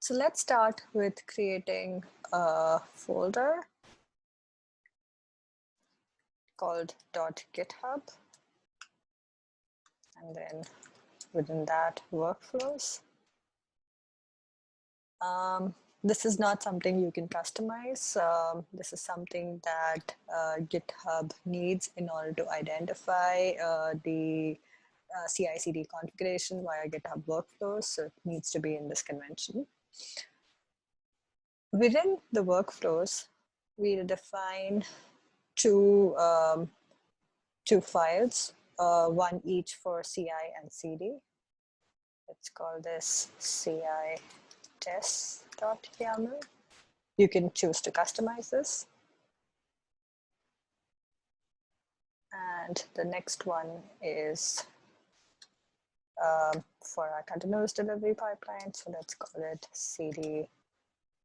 So let's start with creating a folder called .github, and then within that, workflows. This is not something you can customize. This is something that GitHub needs in order to identify the CI/CD configuration via GitHub workflows. So it needs to be in this convention. Within the workflows, we'll define two files, one each for CI and CD. Let's call this CI test.yaml. You can choose to customize this. And the next one is for our continuous delivery pipeline. So let's call it CD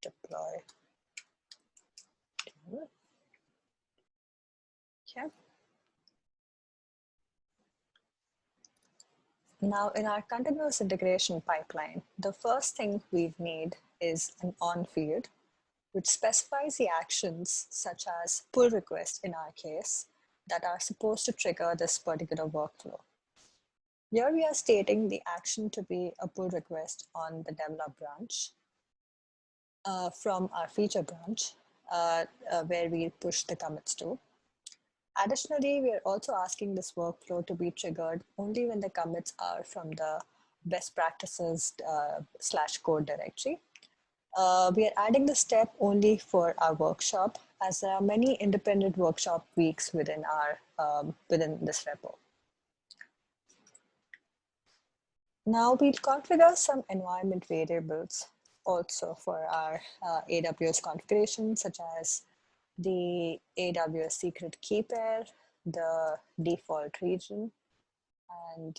deploy. Okay. Now in our continuous integration pipeline, the first thing we need is an on field, which specifies the actions such as pull request in our case that are supposed to trigger this particular workflow. Here we are stating the action to be a pull request on the develop branch from our feature branch where we push the commits to. Additionally, we are also asking this workflow to be triggered only when the commits are from the best practices /code directory. We are adding the step only for our workshop, as there are many independent workshop weeks within our within this repo. Now we'll configure some environment variables also for our AWS configuration, such as the AWS secret key pair, the default region, and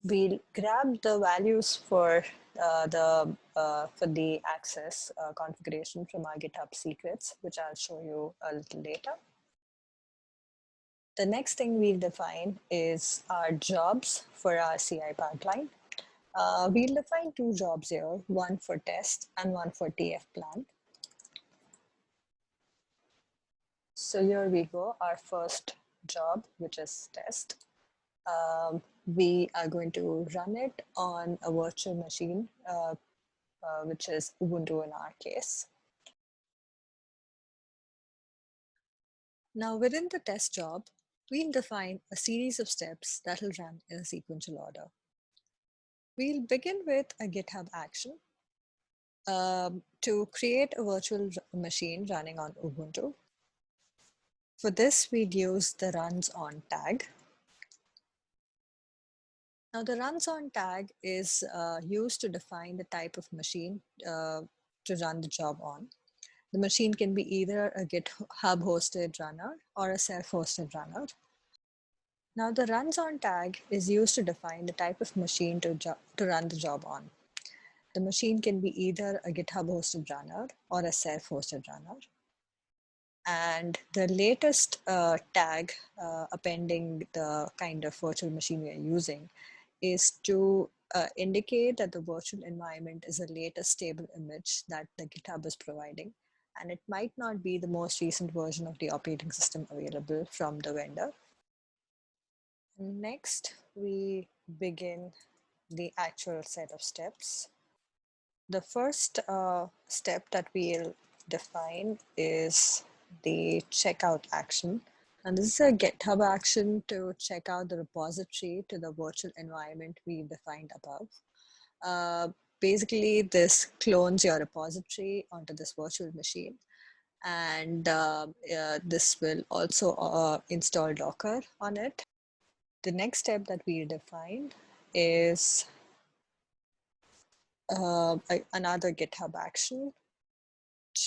we'll grab the values for the access configuration from our GitHub secrets, which I'll show you a little later. The next thing we'll define is our jobs for our CI pipeline. We'll define two jobs here, one for test and one for TF plan. So here we go, our first job, which is test. We are going to run it on a virtual machine, which is Ubuntu in our case. Now within the test job, we'll define a series of steps that will run in a sequential order. We'll begin with a GitHub action to create a virtual machine running on Ubuntu. For this, we'd use the runs on tag. Now the runs on tag is used to define the type of machine to run the job on. The machine can be either a GitHub hosted runner or a self-hosted runner. Now the runs on tag is used to define the type of machine to run the job on. The machine can be either a GitHub hosted runner or a self-hosted runner. And the latest tag appending the kind of virtual machine we are using is to indicate that the virtual environment is the latest stable image that the GitHub is providing. And it might not be the most recent version of the operating system available from the vendor. Next, we begin the actual set of steps. The first step that we'll define is the checkout action. And this is a GitHub action to check out the repository to the virtual environment we defined above. Basically, this clones your repository onto this virtual machine. And this will also install Docker on it. The next step that we defined is another GitHub action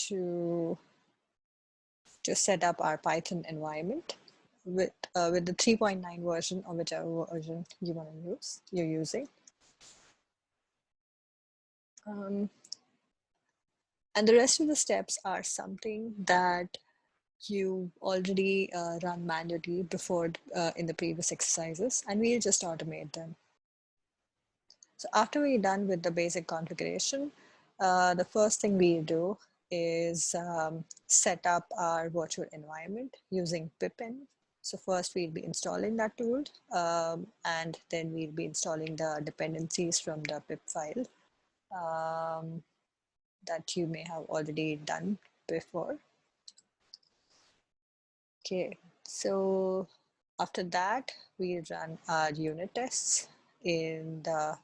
to set up our Python environment with the 3.9 version or whichever version you want to use, you're using. And the rest of the steps are something that you already run manually before in the previous exercises, and we'll just automate them. So after we're done with the basic configuration, the first thing we do is set up our virtual environment using pipenv. So first we'll be installing that tool, and then we'll be installing the dependencies from the pip file that you may have already done before. Okay, so after that, we run our unit tests in the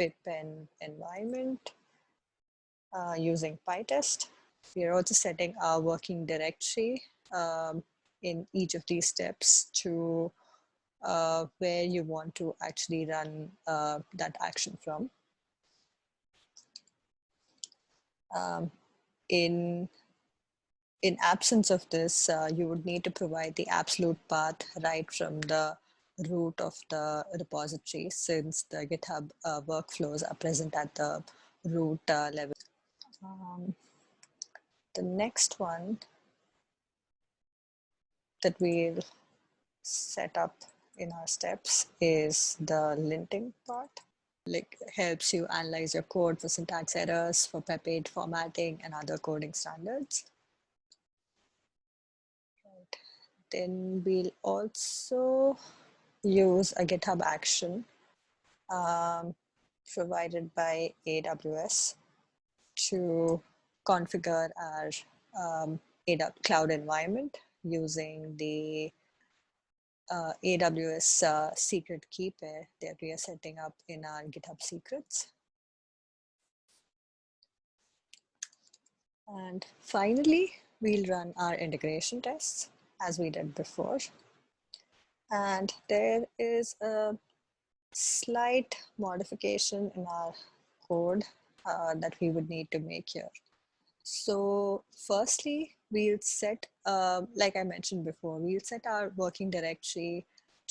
pipenv environment using PyTest. We are also setting our working directory in each of these steps to where you want to actually run that action from. In absence of this, you would need to provide the absolute path right from the root of the repository, since the GitHub workflows are present at the root level. The next one that we'll set up in our steps is the linting part. Like, helps you analyze your code for syntax errors, for pep8 formatting, and other coding standards. Right. Then we'll also use a GitHub action provided by AWS to configure our cloud environment using the AWS secret key pair that we are setting up in our GitHub secrets. And finally, we'll run our integration tests as we did before. And there is a slight modification in our code that we would need to make here. So firstly, we'll set, like I mentioned before, we'll set our working directory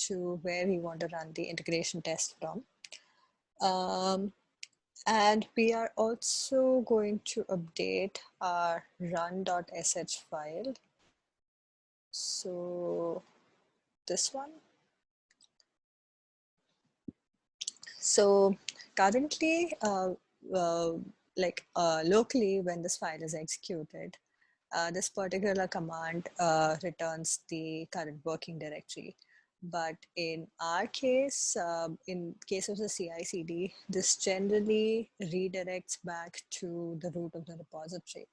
to where we want to run the integration test from. And we are also going to update our run.sh file. So this one. So currently, locally, when this file is executed, this particular command returns the current working directory. But in our case, in case of the CI/CD, this generally redirects back to the root of the repository.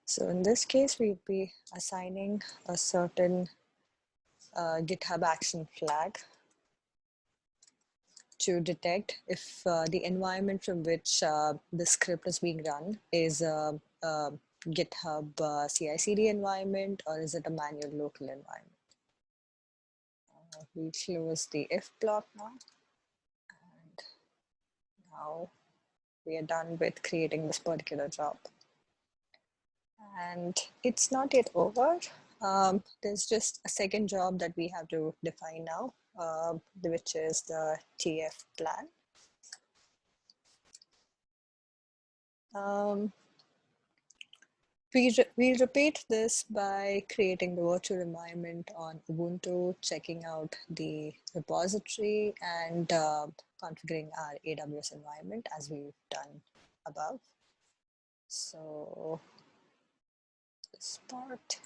So in this case, we'll be assigning a certain GitHub action flag to detect if the environment from which the script is being run is a GitHub CI/CD environment, or is it a manual local environment. We close the if block now. And now we are done with creating this particular job. And it's not yet over. There's just a second job that we have to define now, which is the TF plan. We'll repeat this by creating the virtual environment on Ubuntu, checking out the repository, and configuring our AWS environment as we've done above. So this part.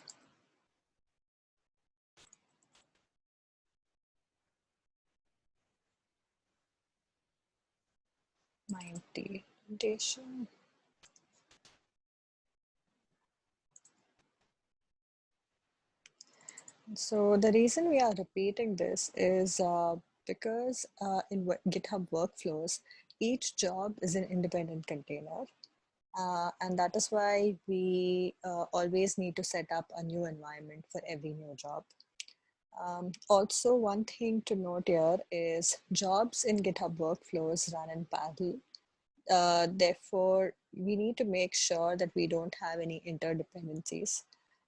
My implementation. So the reason we are repeating this is because in GitHub workflows, each job is an independent container. And that is why we always need to set up a new environment for every new job. Also, one thing to note here is jobs in GitHub workflows run in parallel. Therefore, we need to make sure that we don't have any interdependencies.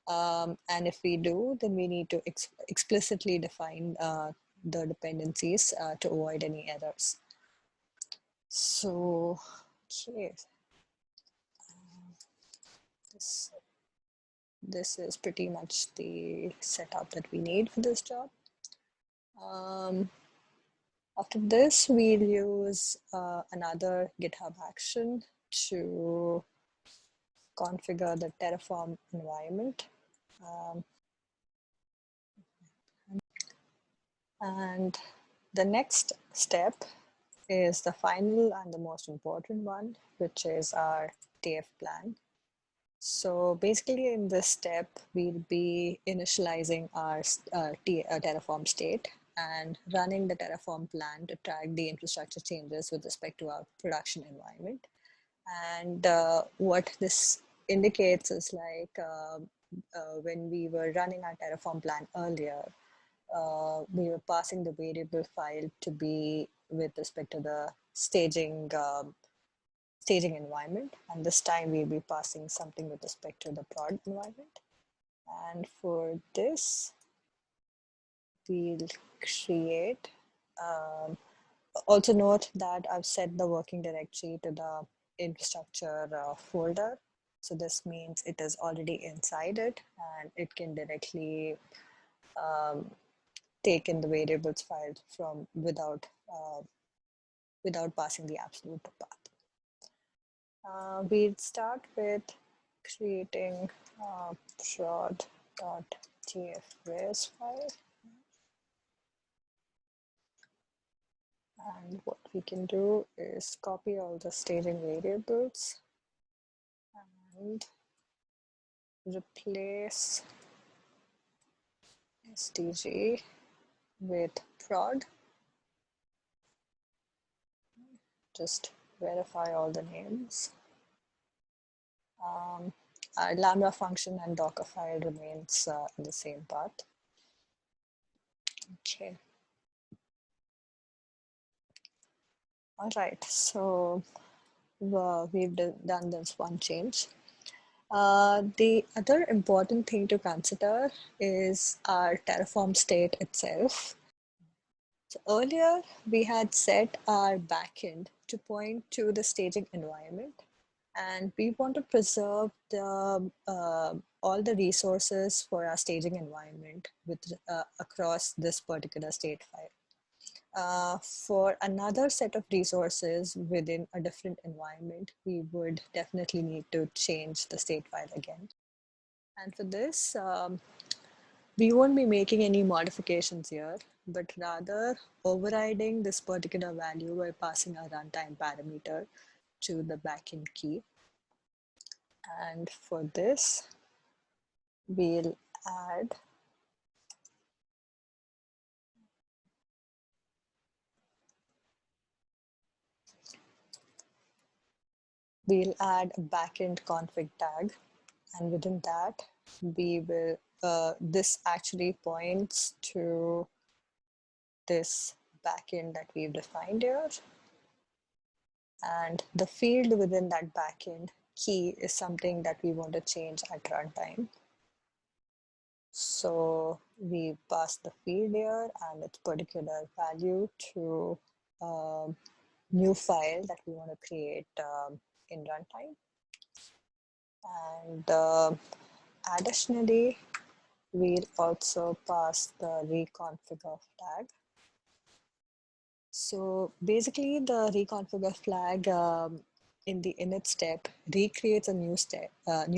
And if we do, then we need to explicitly define the dependencies to avoid any errors. So, okay. This is pretty much the setup that we need for this job. After this, we'll use another GitHub action to configure the Terraform environment. And the next step is the final and the most important one, which is our TF plan. So basically in this step, we'll be initializing our Terraform state and running the Terraform plan to track the infrastructure changes with respect to our production environment. And what this indicates is like when we were running our Terraform plan earlier, we were passing the variable file to be with respect to the staging environment, and this time we'll be passing something with respect to the prod environment. And for this, we'll create, also note that I've set the working directory to the infrastructure folder. So this means it is already inside it and it can directly take in the variables file from without passing the absolute path. We'll start with creating prod.tfvars file. And what we can do is copy all the staging variables and replace stg with prod. Just verify all the names. Our Lambda function and Docker file remains in the same path. Okay. All right, so we've done this one change. The other important thing to consider is our Terraform state itself. So earlier, we had set our backend to point to the staging environment, and we want to preserve the all the resources for our staging environment with across this particular state file. For another set of resources within a different environment, we would definitely need to change the state file again. And for this, we won't be making any modifications here, but rather overriding this particular value by passing a runtime parameter to the backend key. And for this, we'll add a backend config tag, and within that, we will this actually points to this backend that we've defined here, and the field within that backend key is something that we want to change at runtime. So we pass the field here and its particular value to a new file that we want to create in runtime. And additionally, we'll also pass the reconfigure flag. So basically the reconfigure flag in the init step recreates a new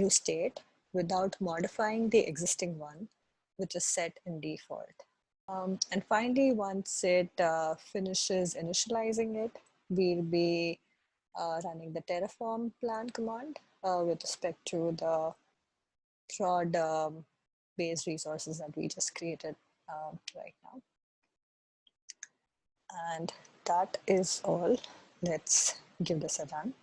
state without modifying the existing one, which is set in default. And finally, once it finishes initializing it, we'll be running the Terraform plan command with respect to the prod based resources that we just created right now. And that is all. Let's give this a run.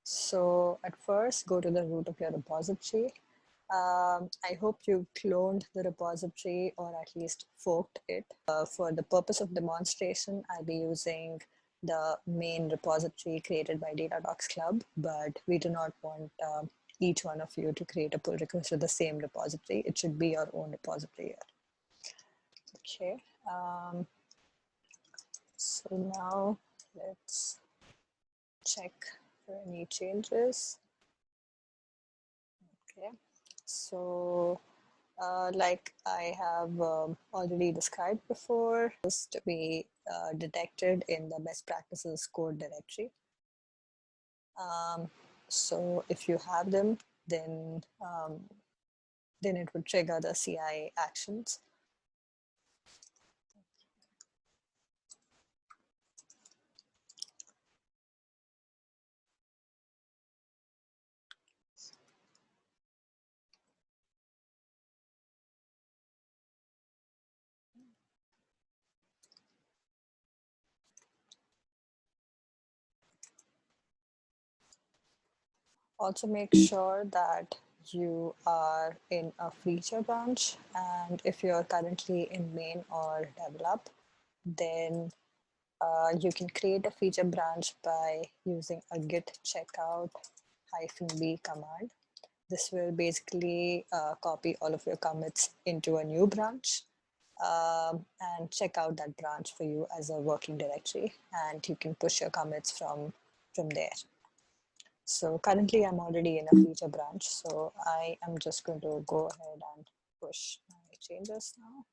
So at first, go to the root of your repository. I hope you cloned the repository or at least forked it. For the purpose of demonstration, I'll be using the main repository created by Datadocs Club, but we do not want each one of you to create a pull request to the same repository. It should be your own repository here. Okay. So now let's check for any changes. Okay, so Like I have already described before, just to be detected in the best practices code directory. So if you have them, then it would trigger the CI actions. Also make sure that you are in a feature branch, and if you're currently in main or develop, then you can create a feature branch by using a git checkout -b command. This will basically copy all of your commits into a new branch and check out that branch for you as a working directory, and you can push your commits from there. So currently I'm already in a feature branch, so I am just going to go ahead and push my changes now.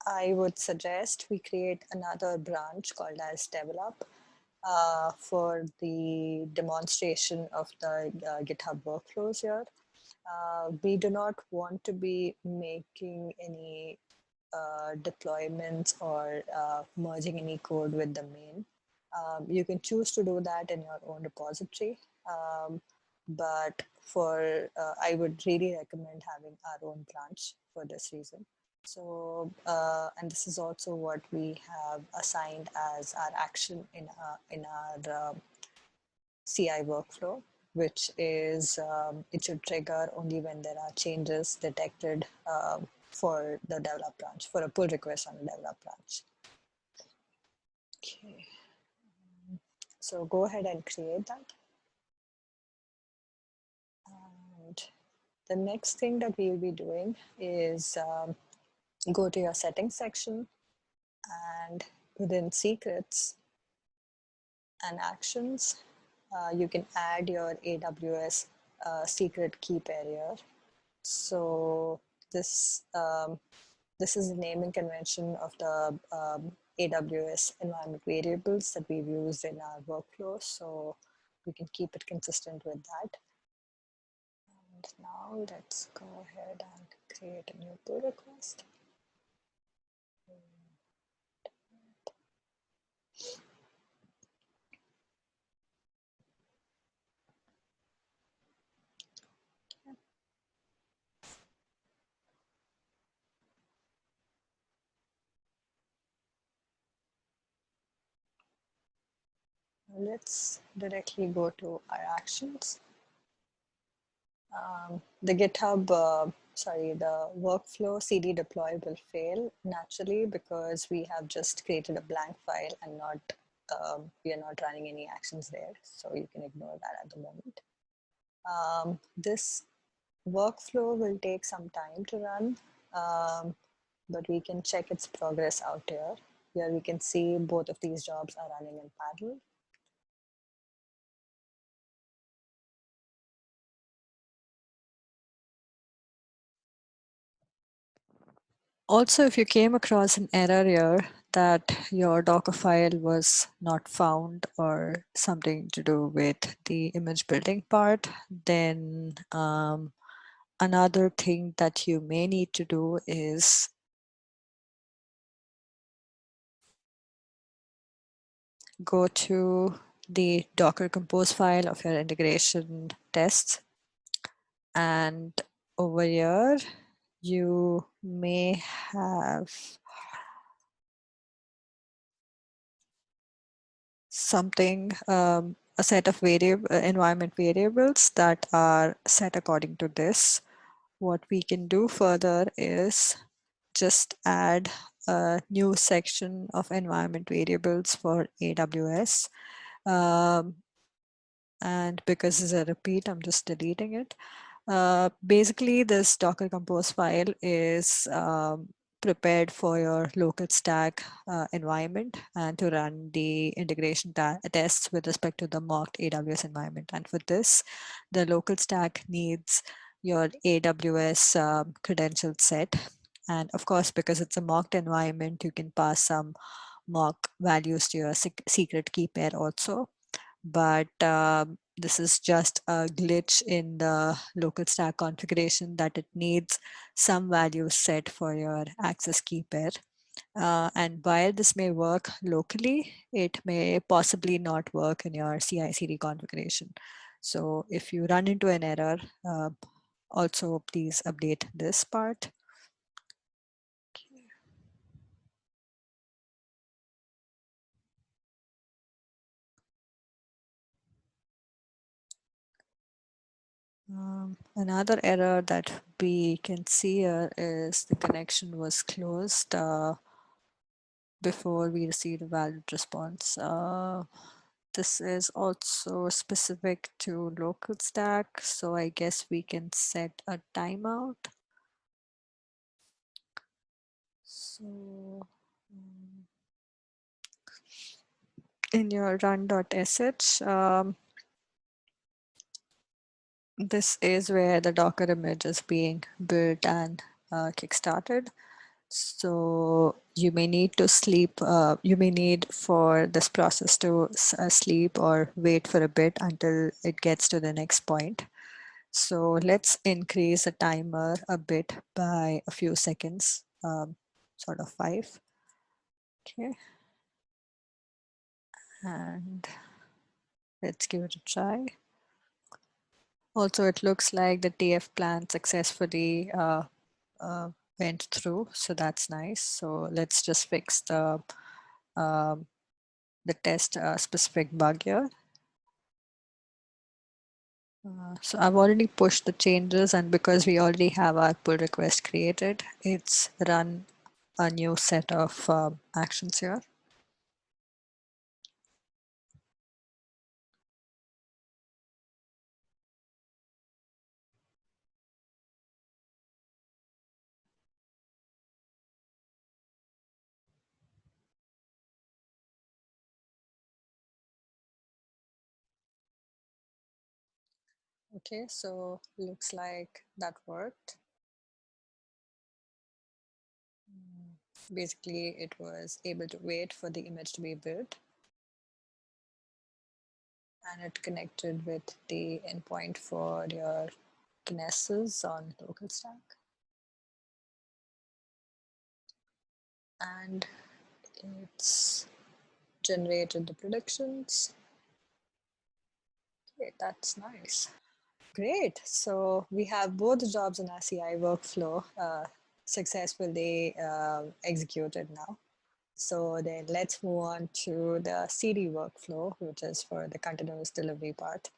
I would suggest we create another branch called as develop for the demonstration of the GitHub workflows here. We do not want to be making any deployments or merging any code with the main. You can choose to do that in your own repository, but I would really recommend having our own branch for this reason. So, and this is also what we have assigned as our action in our CI workflow, which is it should trigger only when there are changes detected for the develop branch, for a pull request on the develop branch. Okay, so go ahead and create that. And the next thing that we will be doing is go to your settings section, and within secrets and actions, you can add your AWS secret key pair here. So this is the naming convention of the AWS environment variables that we've used in our workflow. So we can keep it consistent with that. And now let's go ahead and create a new pull request. Let's directly go to our actions. The GitHub, the workflow CD deploy will fail naturally because we have just created a blank file and we are not running any actions there. So you can ignore that at the moment. This workflow will take some time to run, but we can check its progress out here. Here we can see both of these jobs are running in parallel. Also, if you came across an error here that your Docker file was not found or something to do with the image building part, then another thing that you may need to do is go to the Docker Compose file of your integration tests, and over here you may have something, a set of environment variables that are set according to this. What we can do further is just add a new section of environment variables for AWS. And because it's a repeat, I'm just deleting it. Basically, this Docker Compose file is prepared for your local stack environment and to run the integration tests with respect to the mocked AWS environment. And for this, the local stack needs your AWS credential set. And of course, because it's a mocked environment, you can pass some mock values to your secret key pair also. But this is just a glitch in the local stack configuration that it needs some values set for your access key pair. And while this may work locally, it may possibly not work in your CI/CD configuration. So if you run into an error, also please update this part. Another error that we can see here is the connection was closed before we received a valid response. This is also specific to local stack, so I guess we can set a timeout. So in your run.sh, this is where the Docker image is being built and kickstarted. So you may need to sleep, you may need for this process to sleep or wait for a bit until it gets to the next point. So let's increase the timer a bit by a few seconds, sort of 5. Okay. And let's give it a try. Also, it looks like the TF plan successfully went through, so that's nice. So let's just fix the test specific bug here. So I've already pushed the changes, and because we already have our pull request created, it's run a new set of actions here. Okay, so looks like that worked. Basically, it was able to wait for the image to be built. And it connected with the endpoint for your Kinesis on local stack. And it's generated the predictions. Okay, that's nice. Great. So we have both the jobs in our CI workflow successfully executed now. So then let's move on to the CD workflow, which is for the continuous delivery part.